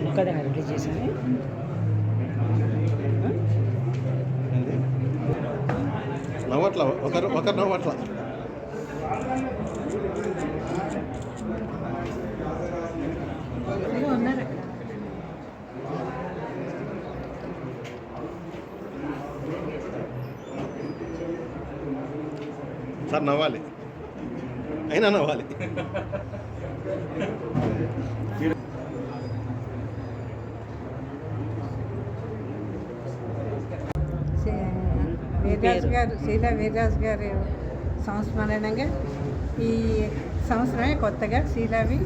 ఒక్కదే release చేసింది. నవ్వట్లా ఒకరు నవ్వట్లా. ఉన్నారు సార్ నవ్వాలి, అయినా నవ్వాలి. శీలా వీర్రాజు గారు సంస్మరణంగా ఈ సంవత్సరమే కొత్తగా శీలావి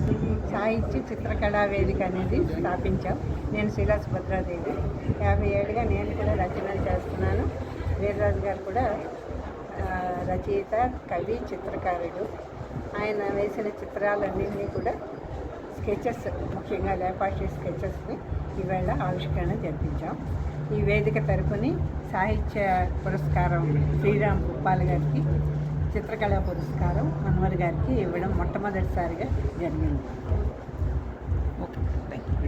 సాహిత్య చిత్రకళా వేదిక అనేది స్థాపించాం. నేను శీలా సుభద్రాదేవి, 50 ఏళ్ళుగా నేను కూడా రచనలు చేస్తున్నాను. వీర్రాజు గారు కూడా రచయిత, కవి, చిత్రకారుడు. ఆయన వేసిన చిత్రాలన్నింటినీ కూడా స్కెచెస్, ముఖ్యంగా లేపాక్షి స్కెచెస్ని ఈవేళ ఆవిష్కరణ జరిపించాం. ఈ వేదిక తరపుని సాహిత్య పురస్కారం శ్రీరామ్ భూపాల్ గారికి, చిత్రకళా పురస్కారం అన్వర్ గారికి ఇవ్వడం మొట్టమొదటిసారిగా జరిగింది.